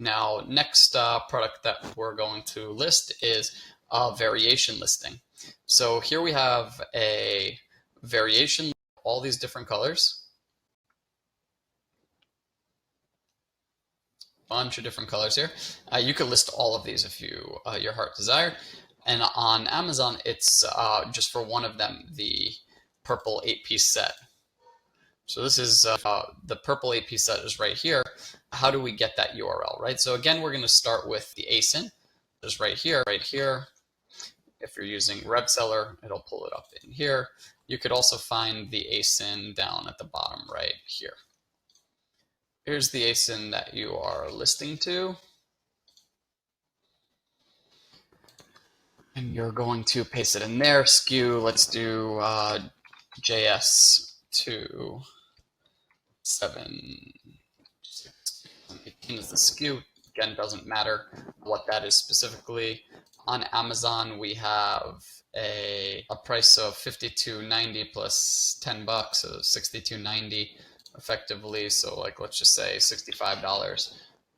Now, next product that we're going to list is a variation listing. So here we have a variation, all these different colors. Bunch of different colors here. You could list all of these if you your heart desired. And on Amazon, it's just for one of them, the purple 8-piece set. So this is the purple 8-piece set is right here. How do we get that URL, right? So again, we're going to start with the ASIN. Just right here, right here. If you're using RevSeller, it'll pull it up in here. You could also find the ASIN down at the bottom right here. Here's the ASIN that you are listing to. And you're going to paste it in there. SKU, let's do JS2 718 is the SKU. Again, doesn't matter what that is specifically. On Amazon, we have a price of $52.90 plus $10, so $62.90 effectively. So like, let's just say $65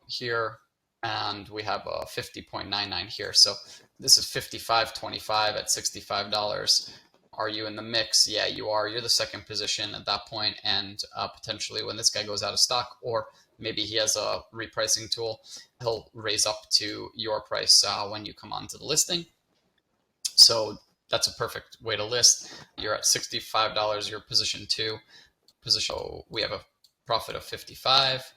here, and we have a 50.99 here. So this is $55.25 at $65. Are you in the mix? Yeah, you are. You're the second position at that point, and potentially when this guy goes out of stock, or maybe he has a repricing tool, he'll raise up to your price when you come onto the listing. So that's a perfect way to list. You're at $65. You're position 2. So we have a profit of $55.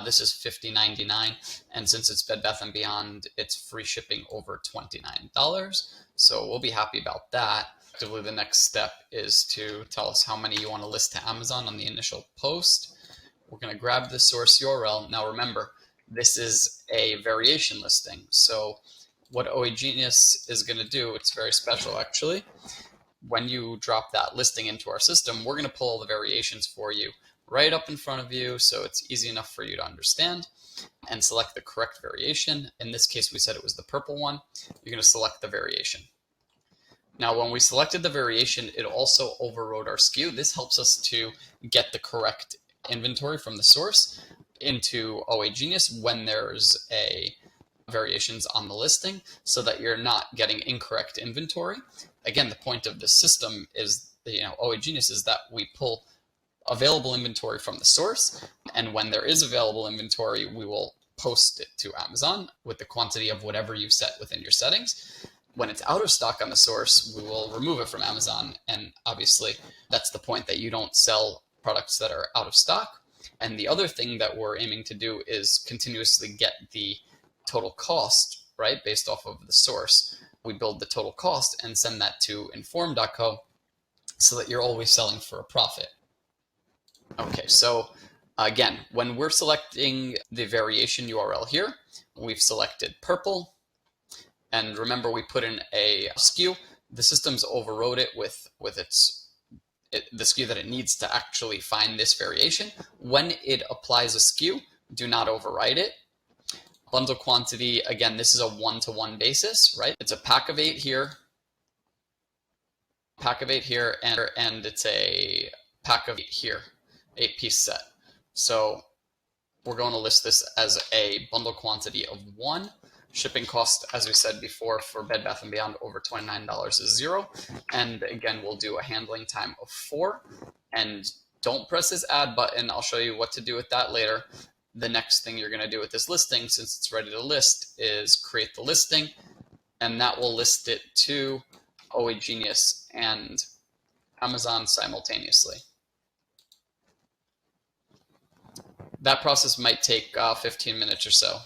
This is $50.99, and since it's Bed Bath & Beyond, it's free shipping over $29. So we'll be happy about that. Effectively, the next step is to tell us how many you want to list to Amazon on the initial post. We're going to grab the source URL. Now remember, this is a variation listing. So what OAGenius is going to do, it's very special actually. When you drop that listing into our system, we're going to pull all the variations for you right up in front of you, so it's easy enough for you to understand, and select the correct variation. In this case, we said it was the purple one. You're going to select the variation. Now, when we selected the variation, it also overrode our SKU. This helps us to get the correct inventory from the source into OAGenius when there's a variations on the listing, so that you're not getting incorrect inventory. Again, the point of this system is, OAGenius, is that we pull available inventory from the source, and when there is available inventory, we will post it to Amazon with the quantity of whatever you've set within your settings. When it's out of stock on the source, we will remove it from Amazon, and obviously that's the point, that you don't sell products that are out of stock. And the other thing that we're aiming to do is continuously get the total cost, right, based off of the source. We build the total cost and send that to inform.co so that you're always selling for a profit. Okay, so again, when we're selecting the variation URL here, we've selected purple. And remember, we put in a SKU. The system's overrode it with the SKU that it needs to actually find this variation. When it applies a SKU, do not override it. Bundle quantity, again, this is a 1-to-1 basis, right? It's a pack of 8 here, and it's a pack of 8 here, 8-piece set. So we're going to list this as a bundle quantity of 1. Shipping cost, as we said before, for Bed Bath & Beyond over $29 is 0. And again, we'll do a handling time of 4. And don't press this add button. I'll show you what to do with that later. The next thing you're going to do with this listing, since it's ready to list, is create the listing. And that will list it to OAGenius and Amazon simultaneously. That process might take 15 minutes or so.